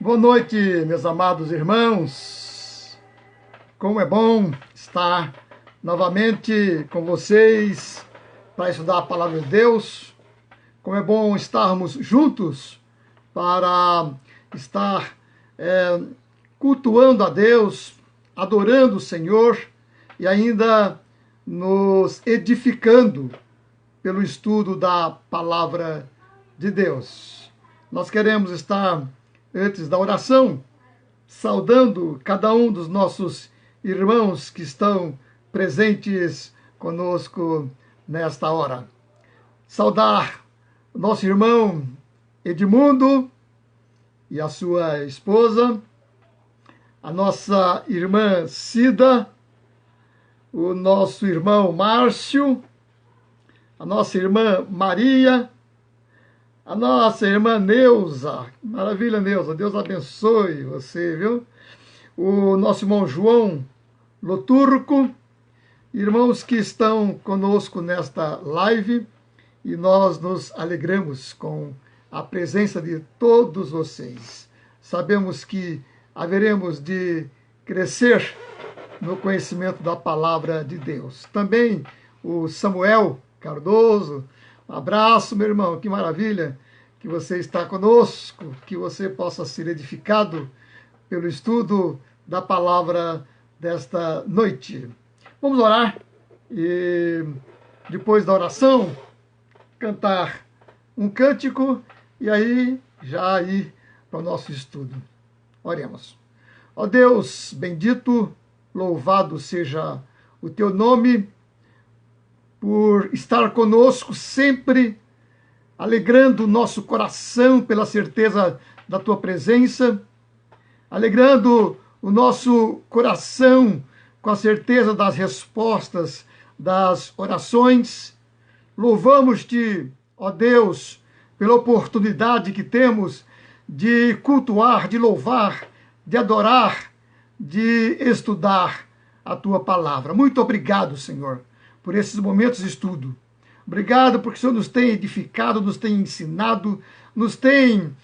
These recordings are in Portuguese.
Boa noite, meus amados irmãos. Como é bom estar novamente com vocês para estudar a palavra de Deus. Como é bom estarmos juntos para estar cultuando a Deus, adorando o Senhor e ainda nos edificando pelo estudo da palavra de Deus. Nós queremos estar, antes da oração, saudando cada um dos nossos irmãos que estão presentes conosco nesta hora. Saudar o nosso irmão Edmundo e a sua esposa, a nossa irmã Cida, o nosso irmão Márcio, a nossa irmã Maria, a nossa irmã Neuza. Maravilha, Neuza. Deus abençoe você, viu? O nosso irmão João Loturco, irmãos que estão conosco nesta live, e nós nos alegramos com a presença de todos vocês. Sabemos que haveremos de crescer no conhecimento da palavra de Deus. Também o Samuel Cardoso, um abraço, meu irmão, que maravilha que você está conosco, que você possa ser edificado pelo estudo da palavra desta noite. Vamos orar e, depois da oração, cantar um cântico e aí já ir para o nosso estudo. Oremos. Ó Deus bendito, louvado seja o teu nome, por estar conosco sempre, alegrando o nosso coração pela certeza da tua presença, alegrando o nosso coração com a certeza das respostas das orações. Louvamos-te, ó Deus, pela oportunidade que temos de cultuar, de louvar, de adorar, de estudar a tua palavra. Muito obrigado, Senhor, por esses momentos de estudo. Obrigado porque o Senhor nos tem edificado, nos tem ensinado, nos tem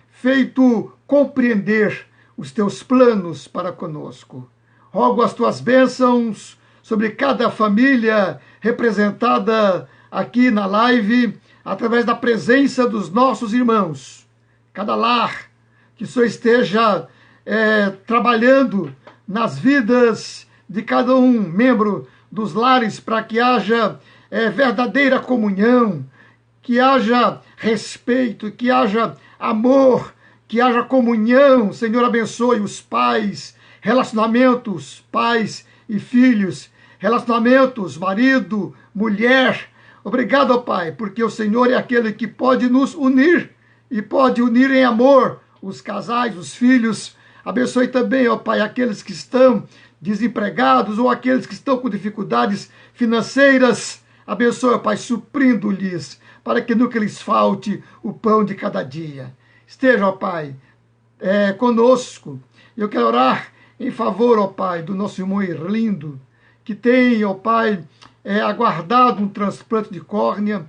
feito compreender os teus planos para conosco. Rogo as tuas bênçãos sobre cada família representada aqui na live, através da presença dos nossos irmãos. Cada lar, que o Senhor esteja trabalhando nas vidas de cada um membro dos lares, para que haja verdadeira comunhão, que haja respeito, que haja amor, que haja comunhão. Senhor, abençoe os pais, relacionamentos, pais e filhos, relacionamentos, marido, mulher. Obrigado, ó Pai, porque o Senhor é aquele que pode nos unir e pode unir em amor os casais, os filhos. Abençoe também, ó Pai, aqueles que estão desempregados ou aqueles que estão com dificuldades financeiras. Abençoe, ó Pai, suprindo-lhes, para que nunca lhes falte o pão de cada dia. Esteja, ó Pai, conosco. Eu quero orar em favor, ó Pai, do nosso irmão Irlindo, que tem, ó Pai, aguardado um transplante de córnea.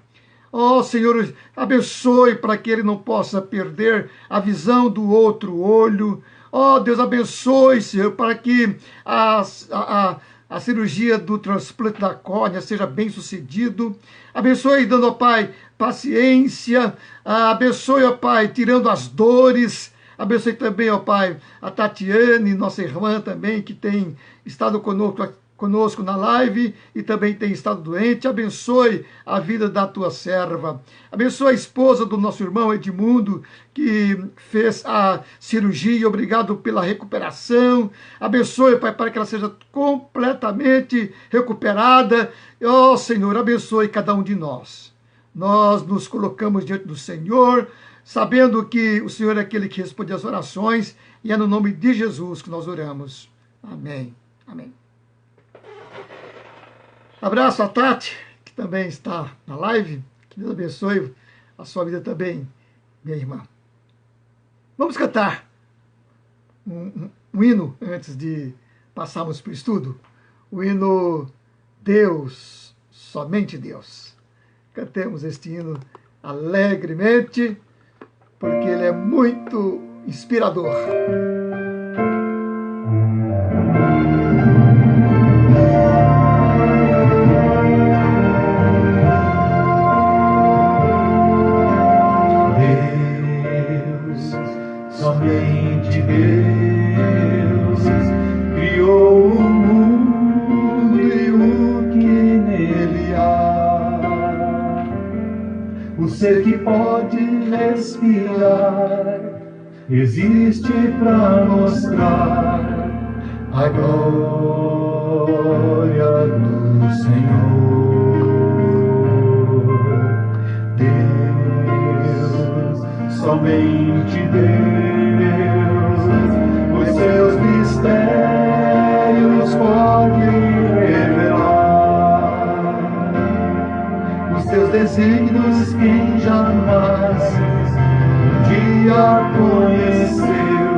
Ó Senhor, abençoe para que ele não possa perder a visão do outro olho. Ó Deus, abençoe, Senhor, para que a cirurgia do transplante da córnea seja bem sucedido. Abençoe, dando, ó Pai, paciência. Abençoe, ó Pai, tirando as dores. Abençoe também, ó Pai, a Tatiane, nossa irmã também, que tem estado conosco na live e também tem estado doente. Abençoe a vida da tua serva. Abençoe a esposa do nosso irmão Edmundo, que fez a cirurgia. Obrigado pela recuperação. Abençoe, Pai, para que ela seja completamente recuperada. Ó Senhor, abençoe cada um de nós. Nós nos colocamos diante do Senhor, sabendo que o Senhor é aquele que responde às orações, e é no nome de Jesus que nós oramos. Amém. Amém. Abraço a Tati, que também está na live. Que Deus abençoe a sua vida também, minha irmã. Vamos cantar um hino antes de passarmos para o estudo. O hino Deus, somente Deus. Cantemos este hino alegremente, porque ele é muito inspirador. Somente Deus criou o mundo e o que nele há. O ser que pode respirar existe para mostrar a glória do Senhor. Deus, somente Deus, os seus mistérios pode revelar. Os teus desígnios quem jamais um dia conheceu,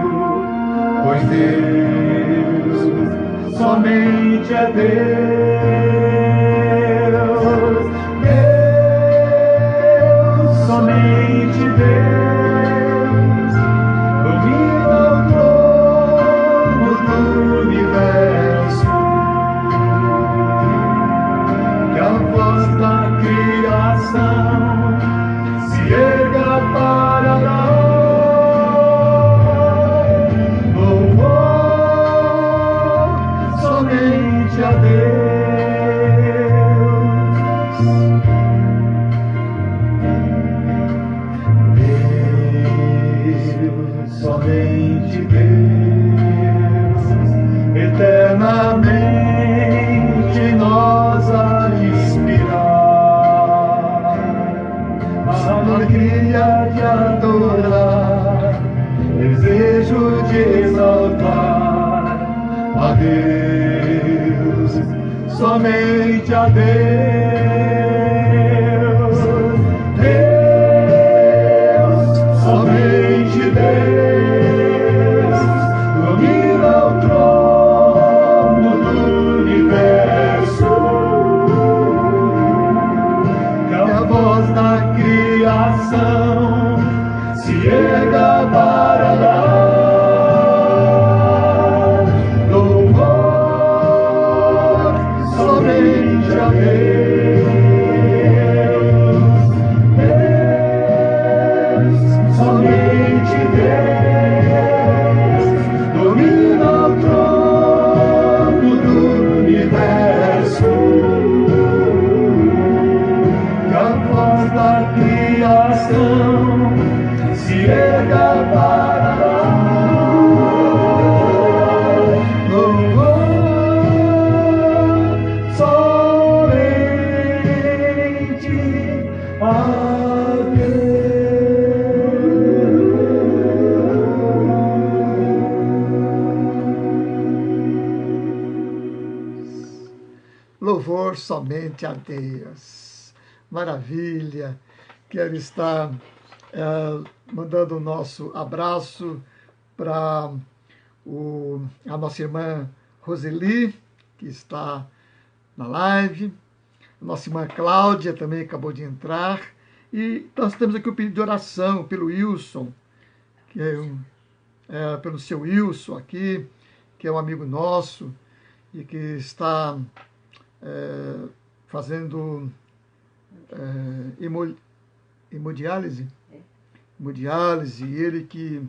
pois Deus somente é Deus. Deus, somente Deus, domina o trono do universo. Que a voz da criação se erga para dar louvor somente a Deus. Deus, somente Deus, eternamente em nós a inspirar a alegria de adorar, desejo de exaltar a Deus, somente a Deus. Deus, somente Deus, domina o trono do universo. Que a voz da criação se erga para dar louvor somente a Deus. Deus, somente Deus, domina o trono do universo. Que a voz da criação se erga para dar louvor somente a Deus. Louvor somente a Deus. Maravilha. Quero estar mandando o nosso abraço para a nossa irmã Roseli, que está na live. A nossa irmã Cláudia também acabou de entrar. E nós temos aqui o pedido de oração pelo Wilson, que pelo seu Wilson aqui, que é um amigo nosso e que está fazendo hemodiálise. Hemodiálise, e ele que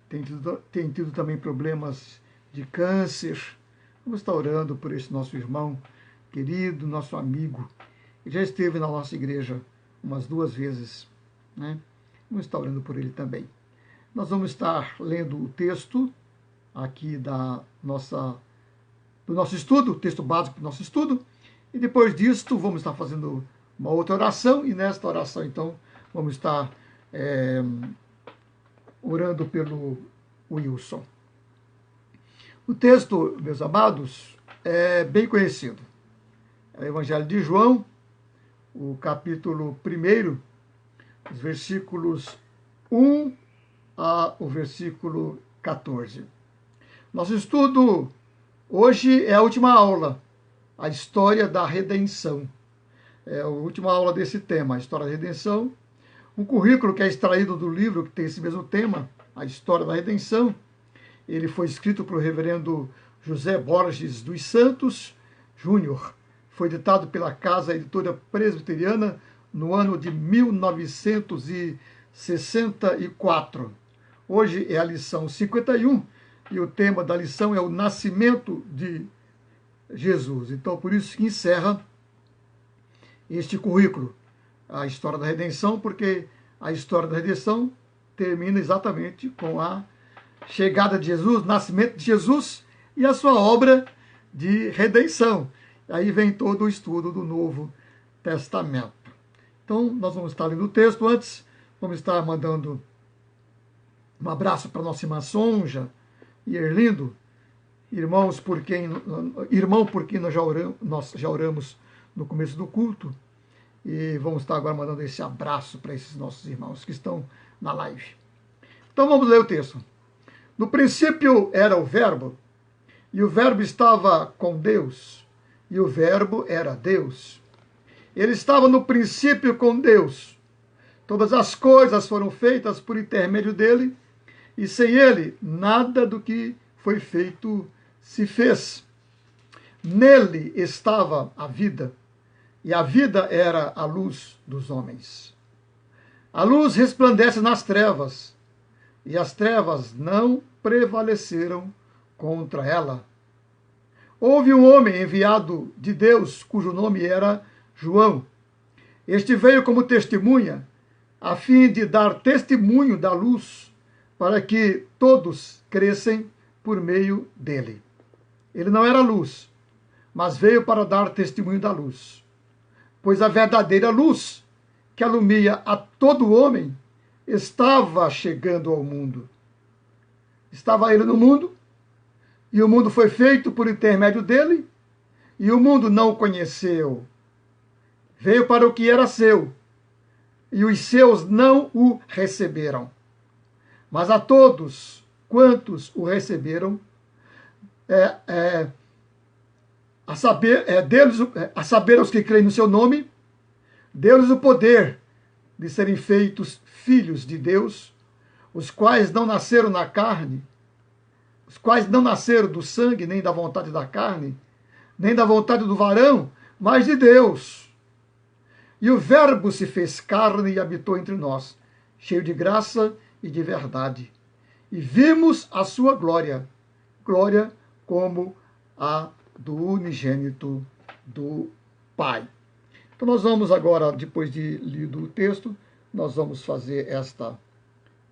tem tido também problemas de câncer. Vamos estar orando por esse nosso irmão querido, nosso amigo. Ele já esteve na nossa igreja umas 2 vezes, né? Vamos estar orando por ele também. Nós vamos estar lendo o texto aqui do nosso estudo, o texto básico do nosso estudo, e depois disso vamos estar fazendo uma outra oração, e nesta oração, então, vamos estar orando pelo Wilson. O texto, meus amados, é bem conhecido. É o Evangelho de João, o capítulo 1, os versículos 1 ao versículo 14. Nosso estudo hoje é a última aula, a história da redenção. É a última aula desse tema, a história da redenção. Um currículo que é extraído do livro que tem esse mesmo tema, a história da redenção. Ele foi escrito pelo reverendo José Borges dos Santos Júnior. Foi editado pela Casa Editora Presbiteriana no ano de 1964. Hoje é a lição 51 e o tema da lição é o nascimento de Jesus. Então, por isso que encerra este currículo, a história da redenção, porque a história da redenção termina exatamente com a chegada de Jesus, nascimento de Jesus e a sua obra de redenção. Aí vem todo o estudo do Novo Testamento. Então, nós vamos estar lendo o texto antes, vamos estar mandando um abraço para nossa irmã Sonja e Erlindo, irmão por quem nós já oramos no começo do culto, e vamos estar agora mandando esse abraço para esses nossos irmãos que estão na live. Então vamos ler o texto. No princípio era o Verbo, e o Verbo estava com Deus, e o Verbo era Deus. Ele estava no princípio com Deus. Todas as coisas foram feitas por intermédio dele, e sem ele, nada do que foi feito se fez. Nele estava a vida, e a vida era a luz dos homens. A luz resplandece nas trevas, e as trevas não prevaleceram contra ela. Houve um homem enviado de Deus, cujo nome era João. Este veio como testemunha, a fim de dar testemunho da luz, para que todos crescem por meio dele. Ele não era luz, mas veio para dar testemunho da luz. Pois a verdadeira luz, que alumia a todo homem, estava chegando ao mundo. Estava ele no mundo, e o mundo foi feito por intermédio dele, e o mundo não o conheceu. Veio para o que era seu, e os seus não o receberam. Mas a todos quantos o receberam, a saber os que creem no seu nome, deu-lhes o poder de serem feitos filhos de Deus, os quais não nasceram na carne, os quais não nasceram do sangue, nem da vontade da carne, nem da vontade do varão, mas de Deus. E o Verbo se fez carne e habitou entre nós, cheio de graça e de verdade. E vimos a sua glória, glória como a do unigênito do Pai. Então nós vamos agora, depois de lido o texto, nós vamos fazer esta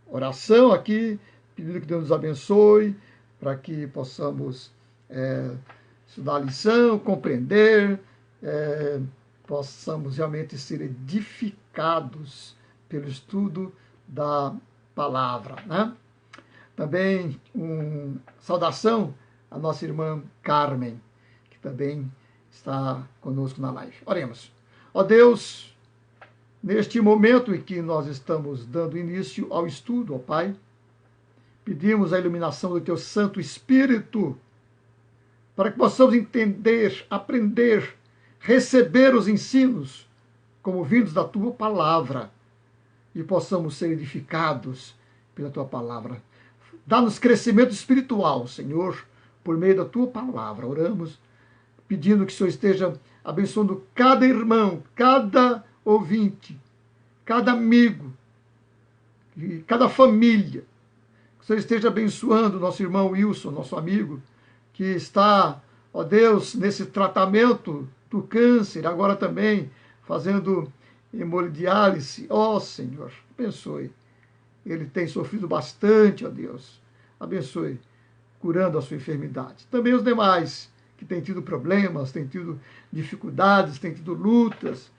oração aqui, pedindo que Deus nos abençoe, para que possamos estudar a lição, compreender, possamos realmente ser edificados pelo estudo da palavra, né? Também saudação à nossa irmã Carmen, que também está conosco na live. Oremos. Ó Deus, neste momento em que nós estamos dando início ao estudo, ó Pai, pedimos a iluminação do Teu Santo Espírito, para que possamos entender, aprender, receber os ensinos como vindos da Tua Palavra, e possamos ser edificados pela Tua Palavra. Dá-nos crescimento espiritual, Senhor, por meio da Tua Palavra. Oramos, pedindo que o Senhor esteja abençoando cada irmão, cada ouvinte, cada amigo, e cada família. Que o Senhor esteja abençoando o nosso irmão Wilson, nosso amigo, que está, ó Deus, nesse tratamento do câncer, agora também fazendo hemodiálise. Ó Senhor, abençoe. Ele tem sofrido bastante, ó Deus. Abençoe, curando a sua enfermidade. Também os demais que têm tido problemas, têm tido dificuldades, têm tido lutas.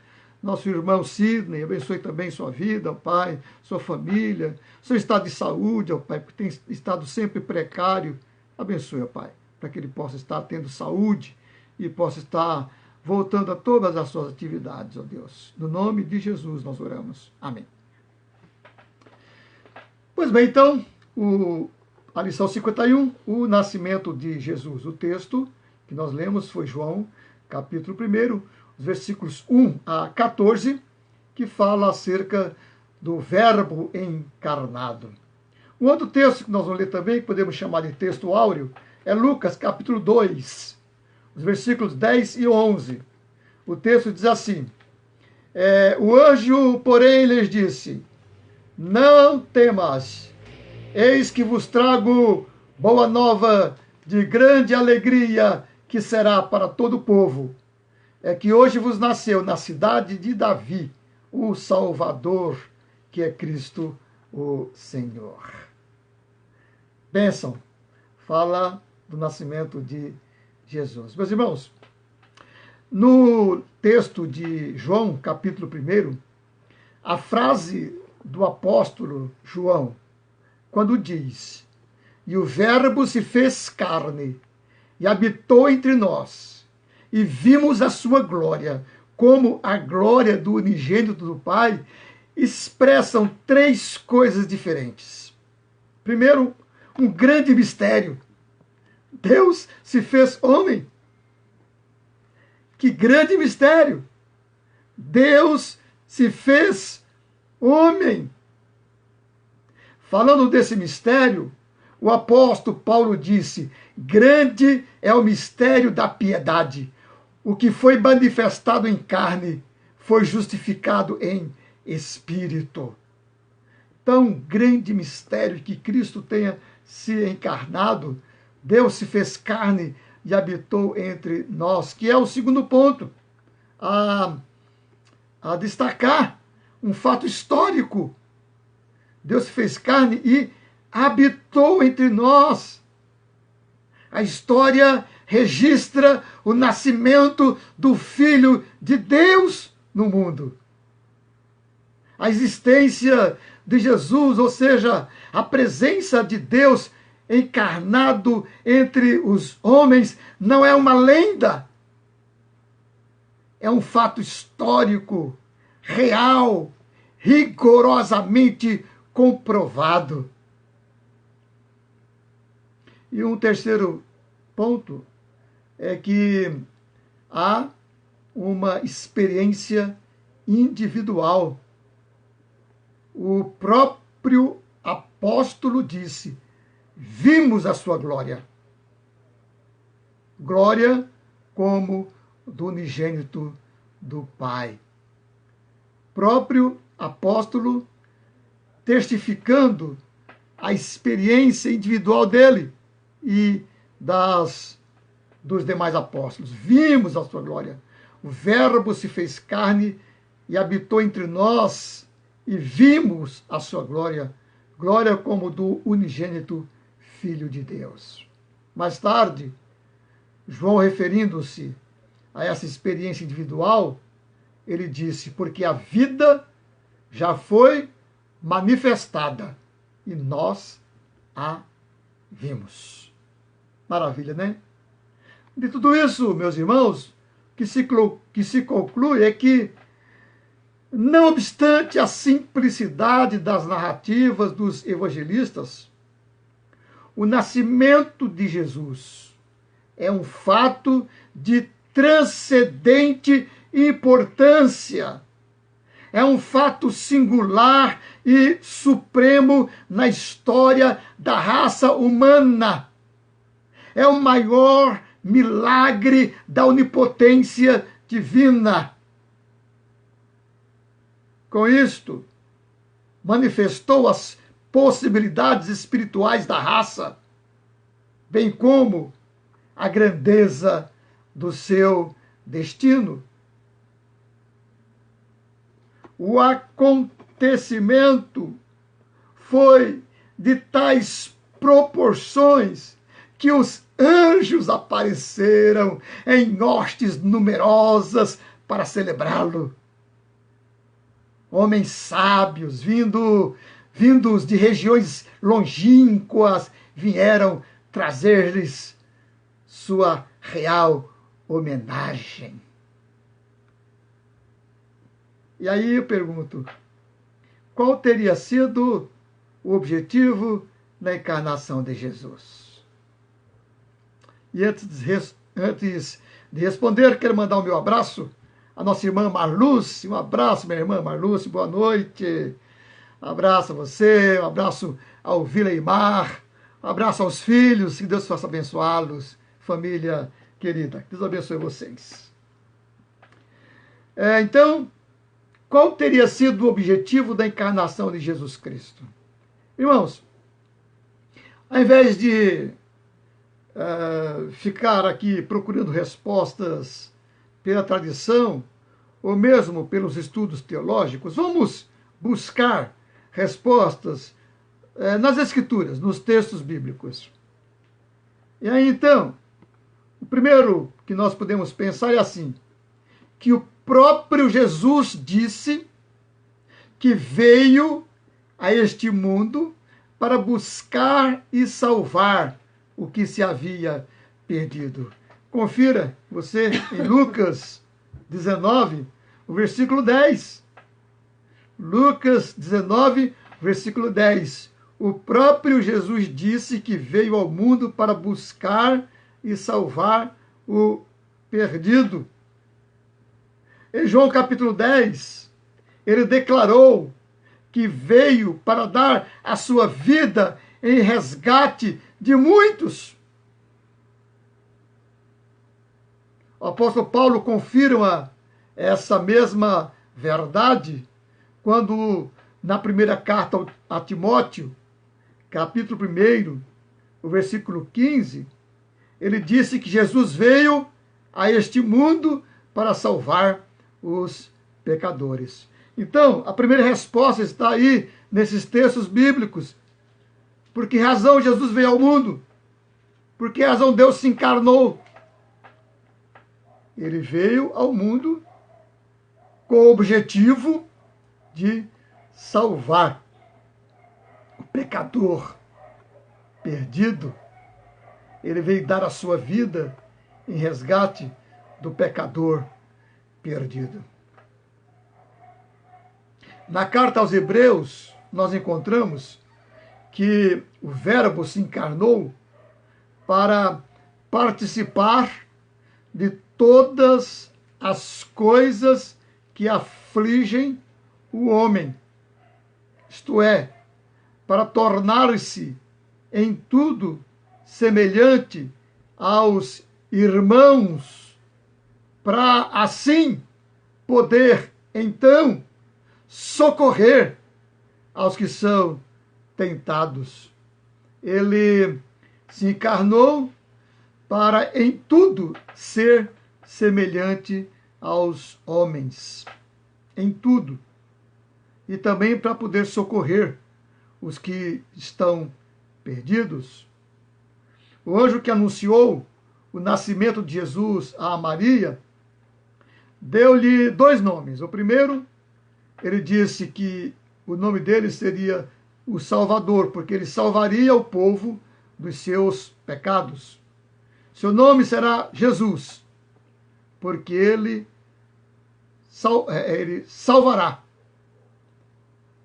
Nosso irmão Sidney, abençoe também sua vida, ó Pai, sua família, seu estado de saúde, ó Pai, porque tem estado sempre precário. Abençoe, ó Pai, para que ele possa estar tendo saúde e possa estar voltando a todas as suas atividades, ó Deus. No nome de Jesus nós oramos. Amém. Pois bem, então, a lição 51, o nascimento de Jesus. O texto que nós lemos foi João, capítulo 1, os versículos 1 a 14, que fala acerca do Verbo encarnado. Um outro texto que nós vamos ler também, que podemos chamar de texto áureo, é Lucas capítulo 2, os versículos 10 e 11. O texto diz assim: o anjo, porém, lhes disse: não temas, eis que vos trago boa nova de grande alegria, que será para todo o povo. É que hoje vos nasceu na cidade de Davi o Salvador, que é Cristo o Senhor. Bênção, fala do nascimento de Jesus. Meus irmãos, no texto de João, capítulo 1, a frase do apóstolo João, quando diz: e o Verbo se fez carne e habitou entre nós, e vimos a sua glória, como a glória do unigênito do Pai, expressam três coisas diferentes. Primeiro, um grande mistério. Deus se fez homem. Que grande mistério! Deus se fez homem. Falando desse mistério, o apóstolo Paulo disse: grande é o mistério da piedade. O que foi manifestado em carne foi justificado em espírito. Tão grande mistério que Cristo tenha se encarnado, Deus se fez carne e habitou entre nós, que é o segundo ponto a destacar, um fato histórico. Deus se fez carne e habitou entre nós. A história registra o nascimento do Filho de Deus no mundo. A existência de Jesus, ou seja, a presença de Deus encarnado entre os homens, não é uma lenda. É um fato histórico, real, rigorosamente comprovado. E um terceiro ponto é que há uma experiência individual. O próprio apóstolo disse: vimos a sua glória. Glória como do unigênito do Pai. Próprio apóstolo testificando a experiência individual dele e dos demais apóstolos. Vimos a sua glória. O Verbo se fez carne e habitou entre nós, e vimos a sua glória, glória como do unigênito Filho de Deus. Mais tarde, João, referindo-se a essa experiência individual, ele disse: porque a vida já foi manifestada e nós a vimos. Maravilha, né? De tudo isso, meus irmãos, que se conclui é que, não obstante a simplicidade das narrativas dos evangelistas, o nascimento de Jesus é um fato de transcendente importância. É um fato singular e supremo na história da raça humana. É o maior milagre da onipotência divina. Com isto, manifestou as possibilidades espirituais da raça, bem como a grandeza do seu destino. O acontecimento foi de tais proporções que os anjos apareceram em hostes numerosas para celebrá-lo. Homens sábios, vindos de regiões longínquas, vieram trazer-lhes sua real homenagem. E aí eu pergunto, qual teria sido o objetivo da encarnação de Jesus? E antes de responder, quero mandar o meu abraço à nossa irmã Marluce. Um abraço, minha irmã Marluce, boa noite. Um abraço a você, um abraço ao Vileimar, um abraço aos filhos, que Deus possa abençoá-los, família querida. Deus abençoe vocês. Então, qual teria sido o objetivo da encarnação de Jesus Cristo? Irmãos, ao invés de ficar aqui procurando respostas pela tradição, ou mesmo pelos estudos teológicos, vamos buscar respostas nas Escrituras, nos textos bíblicos. E aí, então, o primeiro que nós podemos pensar é assim, que o próprio Jesus disse que veio a este mundo para buscar e salvar o que se havia perdido. Confira você em Lucas 19, o versículo 10. Lucas 19, versículo 10. O próprio Jesus disse que veio ao mundo para buscar e salvar o perdido. Em João capítulo 10, ele declarou que veio para dar a sua vida em resgate de muitos. O apóstolo Paulo confirma essa mesma verdade quando, na primeira carta a Timóteo, capítulo 1, o versículo 15, ele disse que Jesus veio a este mundo para salvar os pecadores. Então, a primeira resposta está aí nesses textos bíblicos. Por que razão Jesus veio ao mundo? Por que razão Deus se encarnou? Ele veio ao mundo com o objetivo de salvar o pecador perdido. Ele veio dar a sua vida em resgate do pecador perdido. Na carta aos Hebreus, nós encontramos que o Verbo se encarnou para participar de todas as coisas que afligem o homem. Isto é, para tornar-se em tudo semelhante aos irmãos, para assim poder, então, socorrer aos que são tentados. Ele se encarnou para em tudo ser semelhante aos homens. Em tudo. E também para poder socorrer os que estão perdidos. O anjo que anunciou o nascimento de Jesus a Maria deu-lhe 2 nomes. O primeiro, ele disse que o nome dele seria o Salvador, porque ele salvaria o povo dos seus pecados. Seu nome será Jesus, porque ele salvará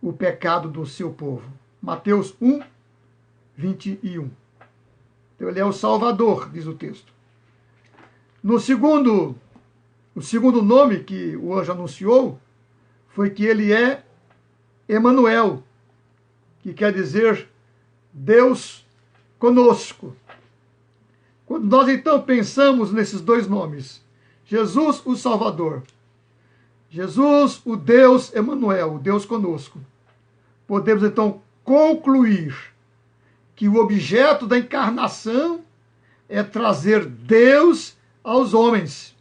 o pecado do seu povo. Mateus 1, 21. Então ele é o Salvador, diz o texto. O segundo nome que o anjo anunciou foi que ele é Emanuel, que quer dizer Deus conosco. Quando nós então pensamos nesses 2 nomes, Jesus o Salvador, Jesus o Deus Emanuel, o Deus conosco, podemos então concluir que o objeto da encarnação é trazer Deus aos homens,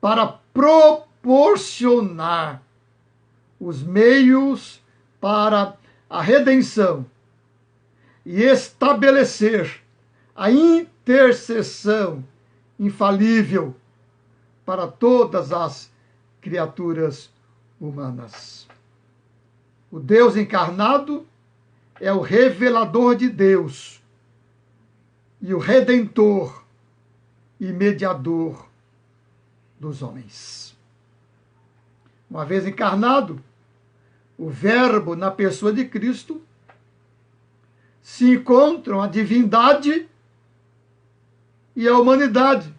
para proporcionar os meios para a redenção e estabelecer a intercessão infalível para todas as criaturas humanas. O Deus encarnado é o revelador de Deus e o redentor e mediador dos homens. Uma vez encarnado, o Verbo na pessoa de Cristo, se encontram a divindade e a humanidade.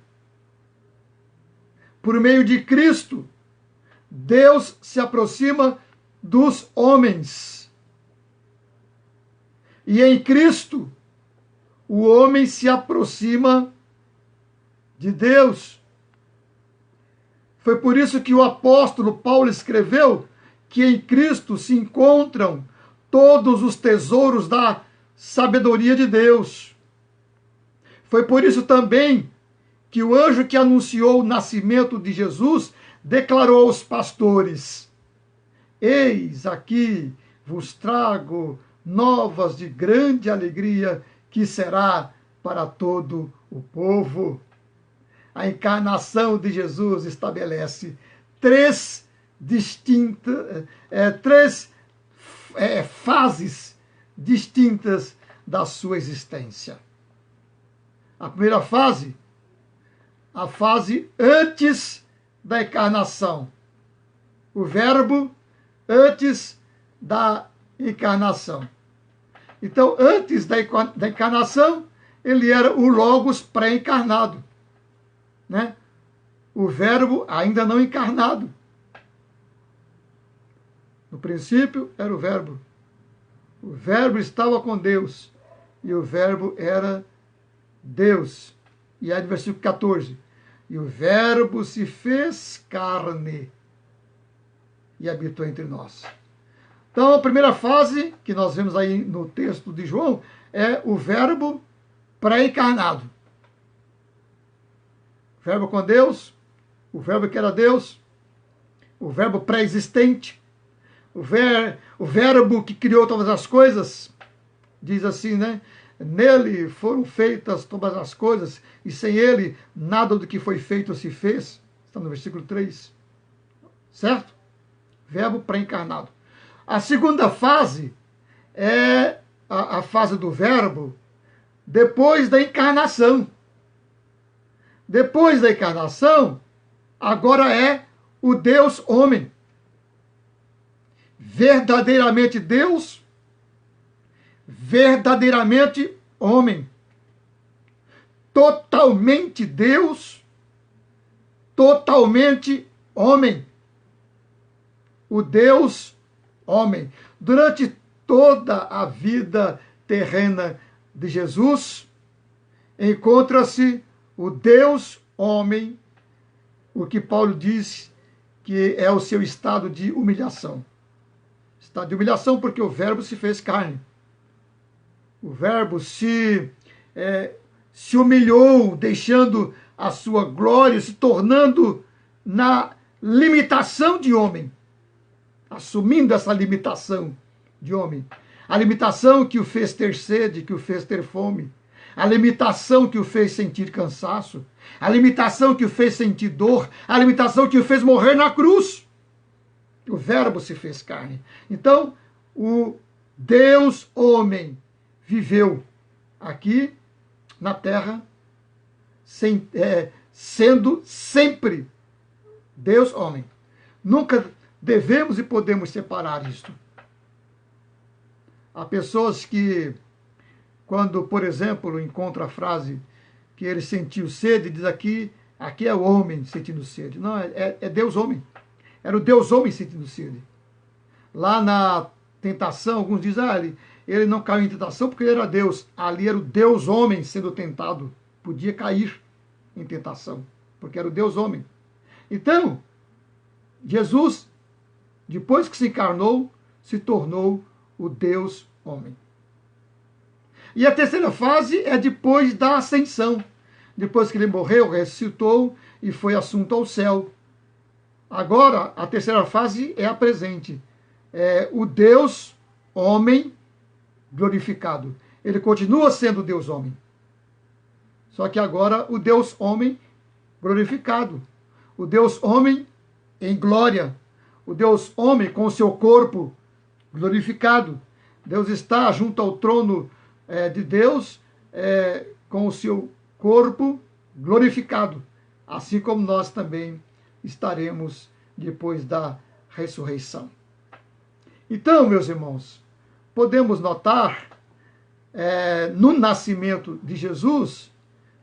Por meio de Cristo, Deus se aproxima dos homens. E em Cristo, o homem se aproxima de Deus. Foi por isso que o apóstolo Paulo escreveu que em Cristo se encontram todos os tesouros da sabedoria de Deus. Foi por isso também que o anjo que anunciou o nascimento de Jesus declarou aos pastores: eis aqui vos trago novas de grande alegria, que será para todo o povo. A encarnação de Jesus estabelece três fases distintas da sua existência. A primeira fase, a fase antes da encarnação. O Verbo antes da encarnação. Então, antes da encarnação, ele era o Logos pré-encarnado, né? O Verbo ainda não encarnado. No princípio era o Verbo. O Verbo estava com Deus e o Verbo era Deus. E aí no versículo 14, e o Verbo se fez carne e habitou entre nós. Então, a primeira fase que nós vemos aí no texto de João é o Verbo pré-encarnado. O Verbo com Deus, o Verbo que era Deus, o Verbo pré-existente, o Verbo que criou todas as coisas, diz assim, né? Nele foram feitas todas as coisas, e sem ele nada do que foi feito se fez. Está no versículo 3. Certo? Verbo pré-encarnado. A segunda fase é a fase do Verbo depois da encarnação. Depois da encarnação, agora é o Deus homem. Verdadeiramente Deus, verdadeiramente homem. Totalmente Deus, totalmente homem. O Deus homem. Durante toda a vida terrena de Jesus, encontra-se o Deus homem, o que Paulo diz que é o seu estado de humilhação. Estado de humilhação porque o Verbo se fez carne. O Verbo se humilhou, deixando a sua glória, se tornando na limitação de homem, assumindo essa limitação de homem. A limitação que o fez ter sede, que o fez ter fome. A limitação que o fez sentir cansaço. A limitação que o fez sentir dor. A limitação que o fez morrer na cruz. O Verbo se fez carne. Então, o Deus homem viveu aqui na terra, sendo sempre Deus homem. Nunca devemos e podemos separar isto. Há pessoas que, quando, por exemplo, encontra a frase que ele sentiu sede, diz aqui é o homem sentindo sede. Não, é Deus homem. Era o Deus homem sentindo sede. Lá na tentação, alguns dizem, ele não caiu em tentação porque ele era Deus. Ali era o Deus homem sendo tentado. Podia cair em tentação, porque era o Deus homem. Então, Jesus, depois que se encarnou, se tornou o Deus homem. E a terceira fase é depois da ascensão. Depois que ele morreu, ressuscitou e foi assunto ao céu. Agora, a terceira fase é a presente. É o Deus homem glorificado. Ele continua sendo Deus homem. Só que agora o Deus homem glorificado. O Deus homem em glória. O Deus homem com o seu corpo glorificado. Deus está junto ao trono de Deus com o seu corpo glorificado. Assim como nós também estaremos depois da ressurreição. Então, meus irmãos, podemos notar no nascimento de Jesus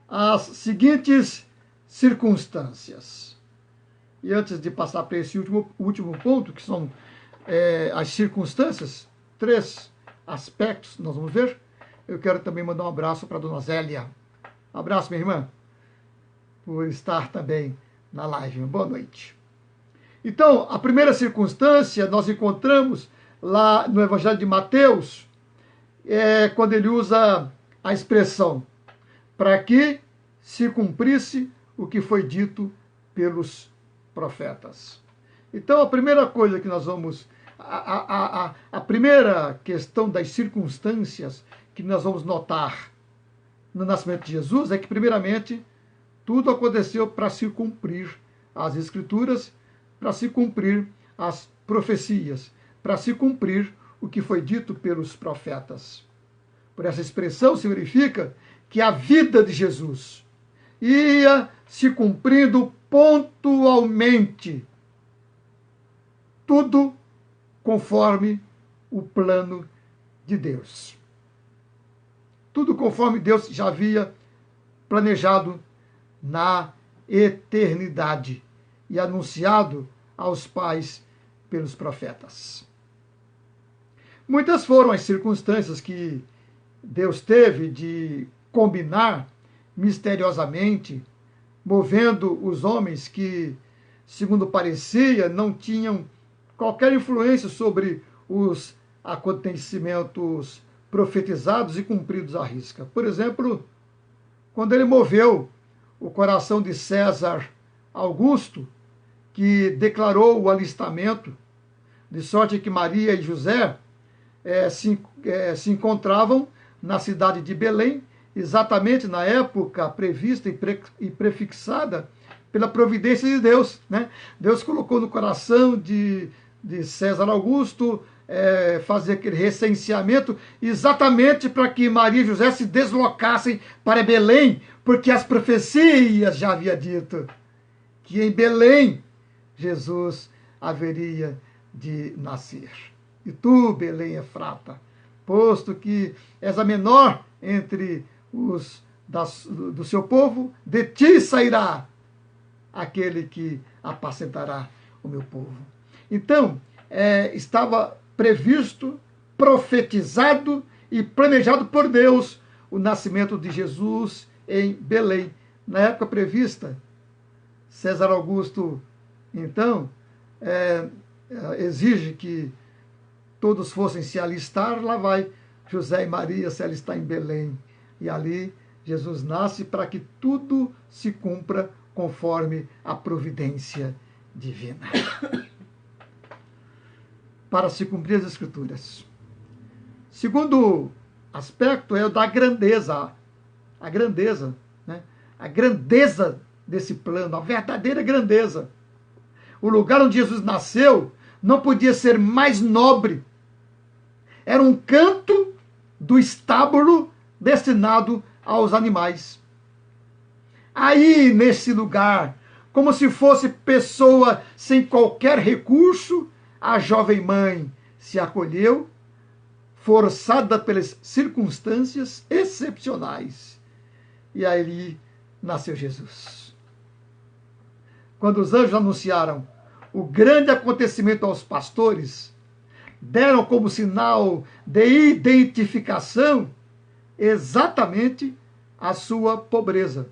as seguintes circunstâncias. E antes de passar para esse último ponto, que são as circunstâncias, 3 aspectos nós vamos ver. Eu quero também mandar um abraço para a dona Zélia. Um abraço, minha irmã, por estar também na live. Boa noite. Então, a primeira circunstância nós encontramos lá no Evangelho de Mateus, quando ele usa a expressão para que se cumprisse o que foi dito pelos profetas. Então, a primeira coisa que nós vamos... A primeira questão das circunstâncias que nós vamos notar no nascimento de Jesus é que, primeiramente, tudo aconteceu para se cumprir as Escrituras, para se cumprir as profecias, para se cumprir o que foi dito pelos profetas. Por essa expressão se verifica que a vida de Jesus ia se cumprindo pontualmente, tudo conforme o plano de Deus. Tudo conforme Deus já havia planejado na eternidade e anunciado aos pais pelos profetas. Muitas foram as circunstâncias que Deus teve de combinar misteriosamente, movendo os homens que, segundo parecia, não tinham qualquer influência sobre os acontecimentos profetizados e cumpridos à risca. Por exemplo, quando ele moveu o coração de César Augusto, que declarou o alistamento, de sorte que Maria e José se encontravam na cidade de Belém, exatamente na época prevista e prefixada pela providência de Deus, né? Deus colocou no coração de César Augusto fazer aquele recenseamento exatamente para que Maria e José se deslocassem para Belém, porque as profecias já haviam dito que em Belém Jesus haveria de nascer. E tu, Belém Efrata, posto que és a menor entre os do seu povo, de ti sairá aquele que apacentará o meu povo. Então, estava previsto, profetizado e planejado por Deus o nascimento de Jesus em Belém. Na época prevista, César Augusto, então, exige que todos fossem se alistar. Lá vai José e Maria se alistar em Belém. E ali Jesus nasce para que tudo se cumpra conforme a providência divina. Para se cumprir as Escrituras. Segundo aspecto é o da grandeza. A grandeza, né? A grandeza desse plano, a verdadeira grandeza. O lugar onde Jesus nasceu não podia ser mais nobre. Era um canto do estábulo destinado aos animais. Aí, nesse lugar, como se fosse pessoa sem qualquer recurso, a jovem mãe se acolheu, forçada pelas circunstâncias excepcionais. E aí nasceu Jesus. Quando os anjos anunciaram o grande acontecimento aos pastores, deram como sinal de identificação exatamente a sua pobreza.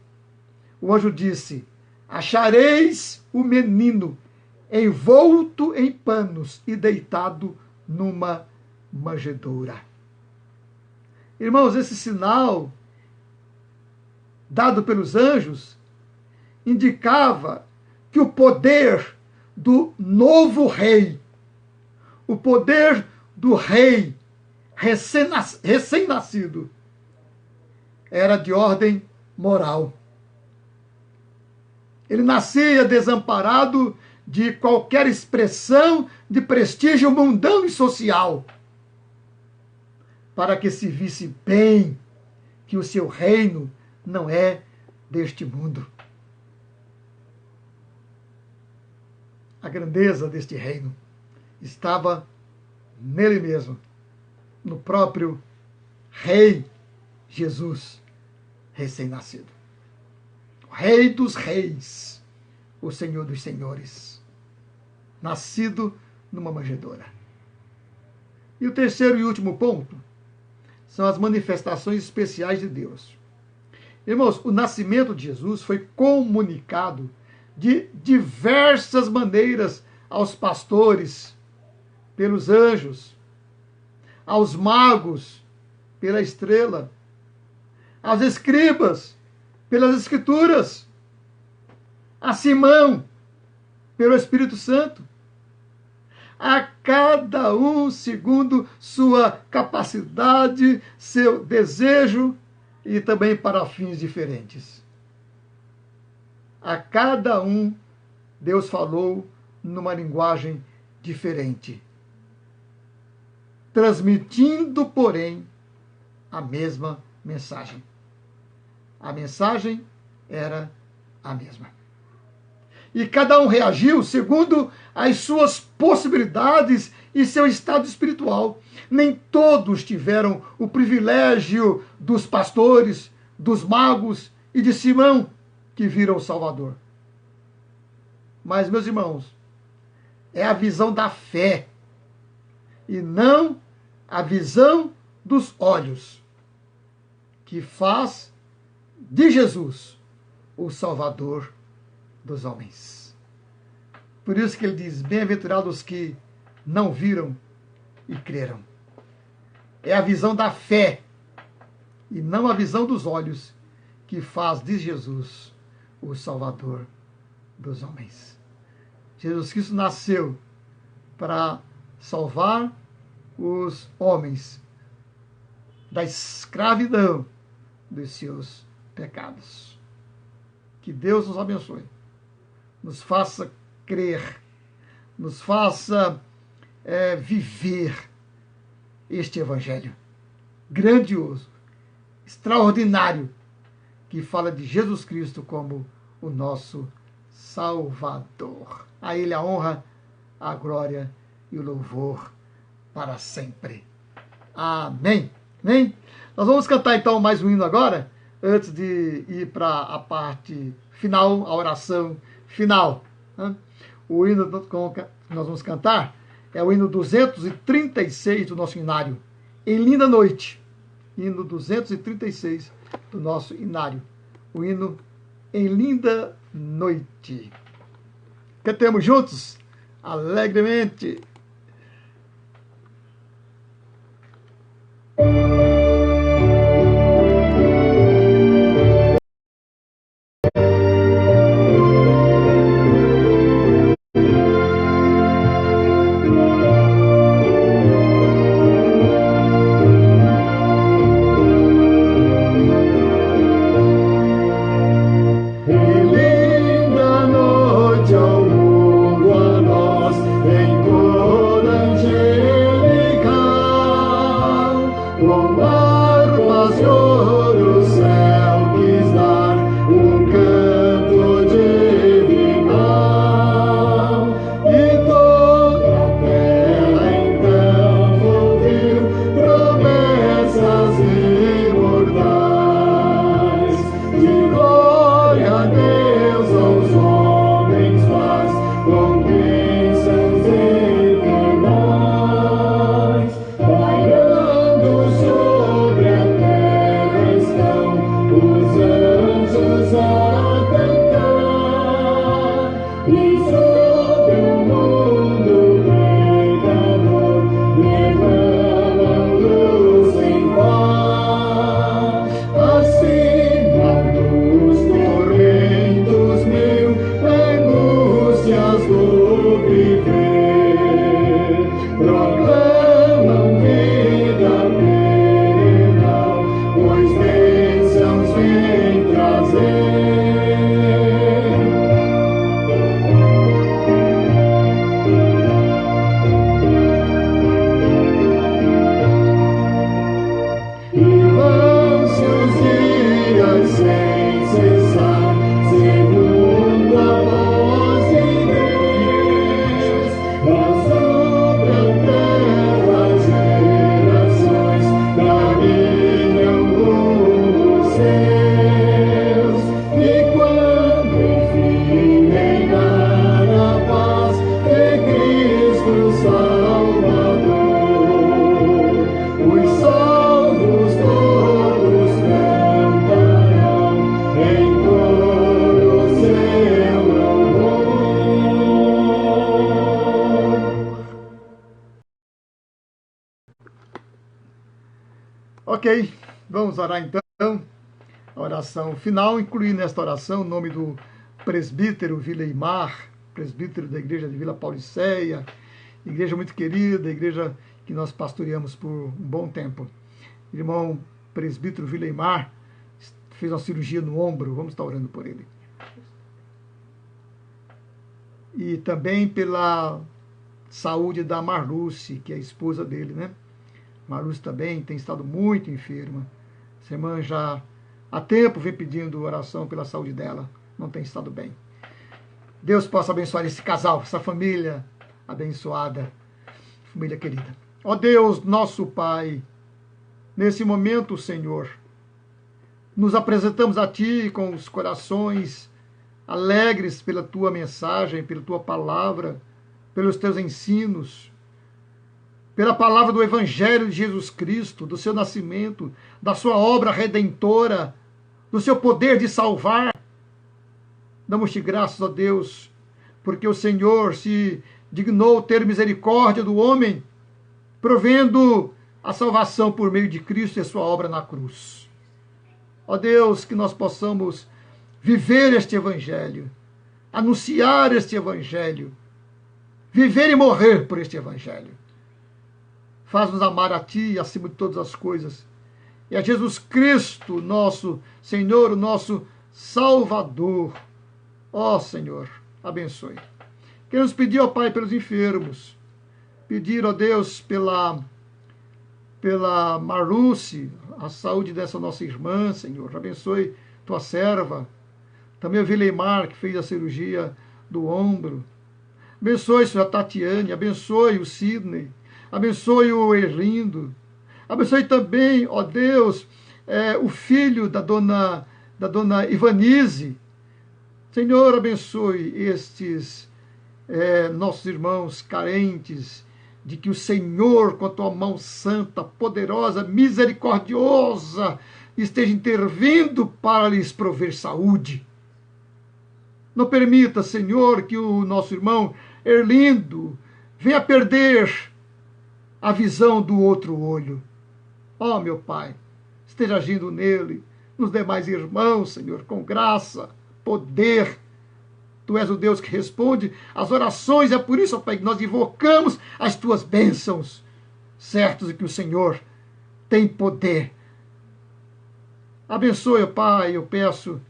O anjo disse: achareis o menino envolto em panos e deitado numa manjedoura. Irmãos, esse sinal dado pelos anjos indicava que o poder do novo rei, o poder do rei recém-nascido, era de ordem moral. Ele nascia desamparado de qualquer expressão de prestígio mundano e social, para que se visse bem que o seu reino não é deste mundo. A grandeza deste reino estava nele mesmo, no próprio Rei Jesus recém-nascido. O Rei dos Reis, o Senhor dos Senhores, nascido numa manjedoura. E o terceiro e último ponto são as manifestações especiais de Deus. Irmãos, o nascimento de Jesus foi comunicado de diversas maneiras aos pastores, pelos anjos, aos magos, pela estrela, aos escribas, pelas escrituras, a Simão, pelo Espírito Santo, a cada um segundo sua capacidade, seu desejo e também para fins diferentes. A cada um, Deus falou numa linguagem diferente, transmitindo, porém, a mesma mensagem. A mensagem era a mesma. E cada um reagiu segundo as suas possibilidades e seu estado espiritual. Nem todos tiveram o privilégio dos pastores, dos magos e de Simão, que viram o Salvador. Mas, meus irmãos, é a visão da fé e não a visão dos olhos que faz de Jesus o Salvador dos homens. Por isso que ele diz, bem-aventurados os que não viram e creram. É a visão da fé e não a visão dos olhos que faz de Jesus o Salvador dos homens. Jesus Cristo nasceu para salvar os homens da escravidão dos seus pecados. Que Deus nos abençoe, nos faça crer, nos faça viver este evangelho grandioso, extraordinário, que fala de Jesus Cristo como o nosso Salvador. A Ele a honra, a glória e o louvor para sempre. Amém. Amém? Nós vamos cantar então mais um hino agora, antes de ir para a parte final, a oração final. O hino que nós vamos cantar é o hino 236 do nosso inário, Em Linda Noite. Hino 236 do nosso inário. O hino Em Linda Noite. Cantemos juntos, alegremente. Conquistas eternais, pairando sobre Ok, vamos orar então. A oração final, incluindo nesta oração o nome do presbítero Vileimar, presbítero da igreja de Vila Pauliceia, igreja muito querida, igreja que nós pastoreamos por um bom tempo. Irmão presbítero Vileimar fez uma cirurgia no ombro, vamos estar orando por ele. E também pela saúde da Marluce, que é a esposa dele, né? Marluce também tem estado muito enferma. Essa irmã já há tempo vem pedindo oração pela saúde dela, não tem estado bem. Deus possa abençoar esse casal, essa família abençoada, família querida. Ó Deus, nosso Pai, nesse momento, Senhor, nos apresentamos a Ti com os corações alegres pela Tua mensagem, pela Tua palavra, pelos Teus ensinos, pela palavra do Evangelho de Jesus Cristo, do Seu nascimento, da Sua obra redentora, do Seu poder de salvar. Damos-te graças, ó Deus, porque o Senhor se dignou ter misericórdia do homem, provendo a salvação por meio de Cristo e a sua obra na cruz. Ó Deus, que nós possamos viver este Evangelho, anunciar este Evangelho, viver e morrer por este Evangelho. Faz-nos amar a Ti acima de todas as coisas, e a Jesus Cristo, nosso Senhor, o nosso Salvador. Ó Senhor, abençoe. Queremos pedir ao Pai pelos enfermos, pedir, ó Deus, pela Marluce, a saúde dessa nossa irmã, Senhor. Abençoe tua serva. Também o Vileimar, que fez a cirurgia do ombro. Abençoe, Senhor, a Tatiane. Abençoe o Sidney. Abençoe o Erlindo. Abençoe também, ó Deus, o filho da dona Ivanise. Senhor, abençoe estes nossos irmãos carentes, de que o Senhor, com a tua mão santa, poderosa, misericordiosa, esteja intervindo para lhes prover saúde. Não permita, Senhor, que o nosso irmão Erlindo venha perder a visão do outro olho. Ó, meu Pai, esteja agindo nele, nos demais irmãos, Senhor, com graça, poder. Tu és o Deus que responde às orações, é por isso, ó Pai, que nós invocamos as tuas bênçãos, certos de que o Senhor tem poder. Abençoe, ó Pai, eu peço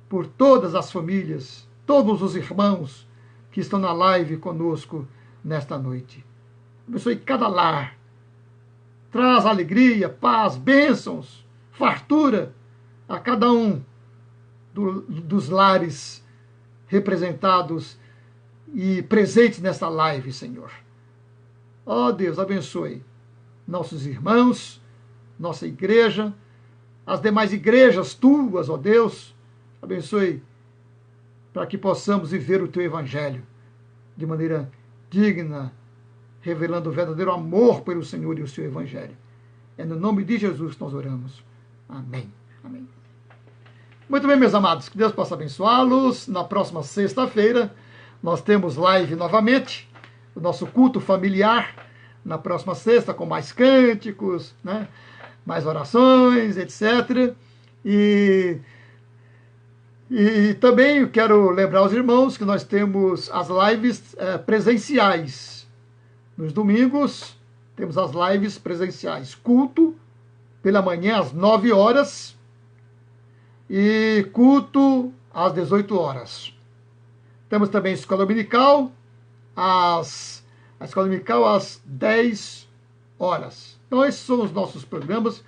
por todas as famílias, todos os irmãos que estão na live conosco nesta noite. Abençoe cada lar. Traz alegria, paz, bênçãos, fartura a cada um dos lares representados e presentes nesta live, Senhor. Ó Deus, abençoe nossos irmãos, nossa igreja, as demais igrejas tuas, ó Deus. Abençoe para que possamos viver o teu evangelho de maneira digna, revelando o verdadeiro amor pelo Senhor e o seu evangelho. É no nome de Jesus que nós oramos. Amém. Amém. Muito bem, meus amados, que Deus possa abençoá-los. Na próxima sexta-feira, nós temos live novamente, o nosso culto familiar, na próxima sexta, com mais cânticos, né? Mais orações, etc. E também eu quero lembrar aos irmãos que nós temos as lives presenciais. Nos domingos, temos as lives presenciais. Culto, pela manhã, às 9 horas, e culto às 18 horas. Temos também a escola dominical, a escola dominical às 10 horas. Então, esses são os nossos programas.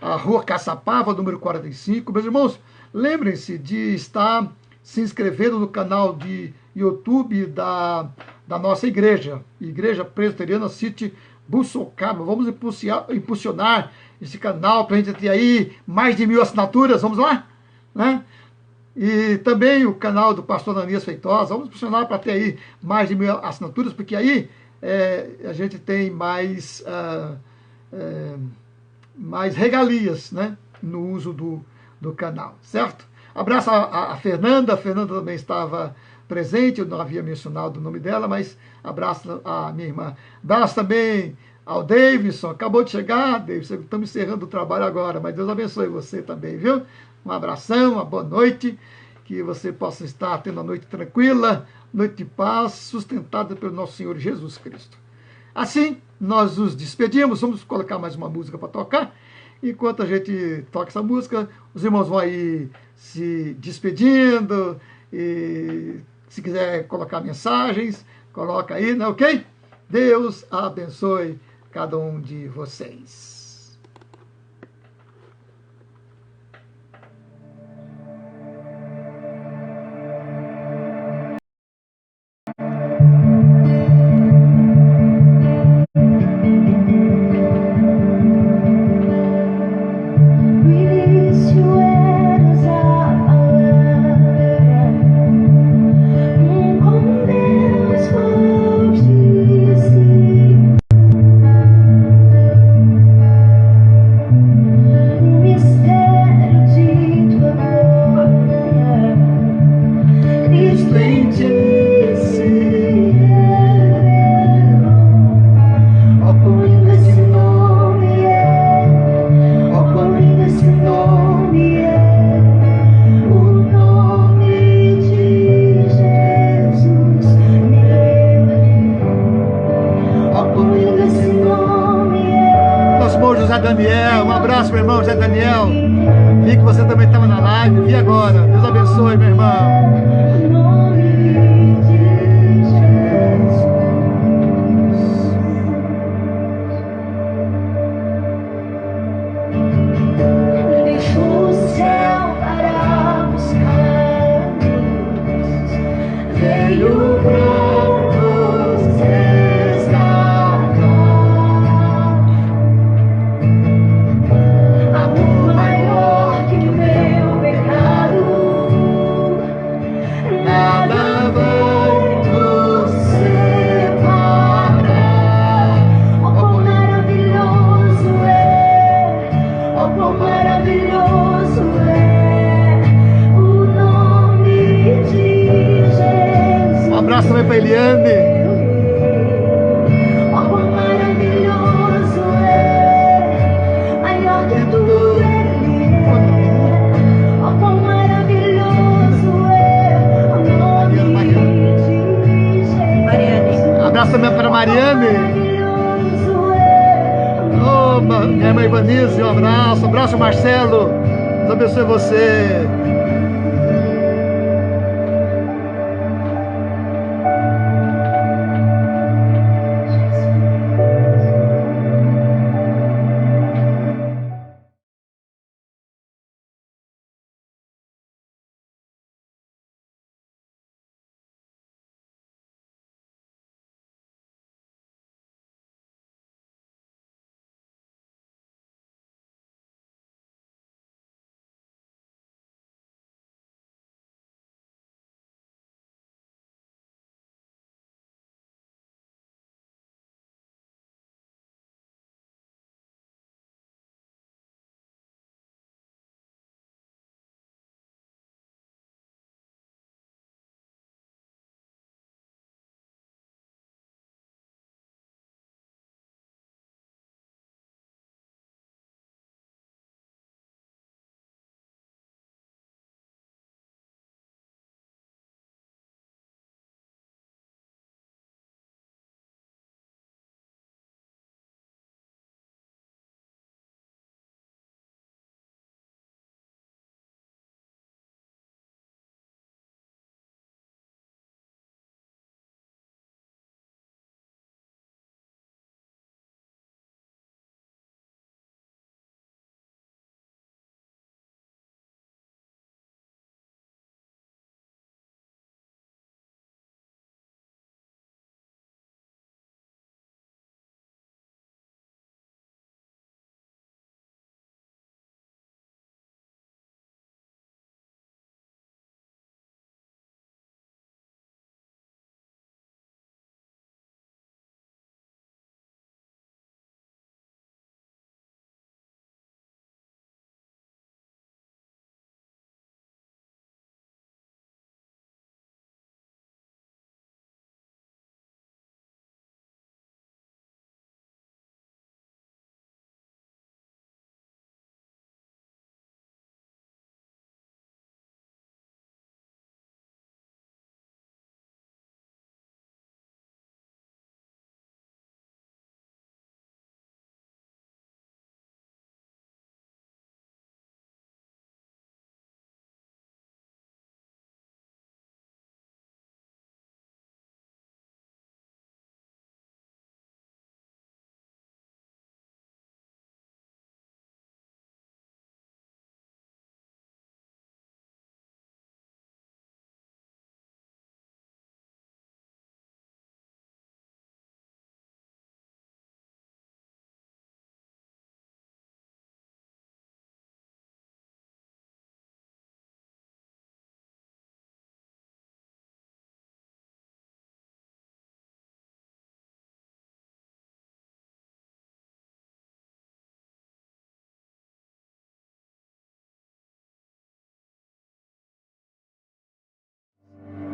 A Rua Caçapava, número 45. Meus irmãos, lembrem-se de estar se inscrevendo no canal de YouTube da nossa igreja, Igreja Presbiteriana City Buçocaba. Vamos impulsionar esse canal para a gente ter aí mais de 1000 assinaturas. Vamos lá? Né? E também o canal do pastor Ananias Feitosa. Vamos impulsionar para ter aí mais de 1000 assinaturas, porque aí a gente tem mais regalias, né, no uso do canal, certo? Abraço a Fernanda. A Fernanda também estava presente, eu não havia mencionado o nome dela, mas abraço a minha irmã. Abraço também ao Davidson, acabou de chegar, Davidson, estamos encerrando o trabalho agora, mas Deus abençoe você também, viu? Um abração, uma boa noite, que você possa estar tendo uma noite tranquila, noite de paz, sustentada pelo nosso Senhor Jesus Cristo. Assim, nós nos despedimos, vamos colocar mais uma música para tocar. Enquanto a gente toca essa música, os irmãos vão aí se despedindo, e se quiser colocar mensagens, coloca aí, né, ok? Deus abençoe cada um de vocês. Daniel, um abraço, meu irmão José Daniel. Vi que você também estava na live, vi agora. Deus abençoe, meu irmão. Também para Eliane. Oh, quão maravilhoso é, maior que tudo Ele é. Oh, quão maravilhoso é o nome de Jesus. Abraço também para Mariane. Oh, minha mãe Vanise, um abraço. Abraço, Marcelo. Deus abençoe você.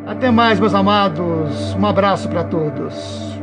Até mais, meus amados. Um abraço para todos.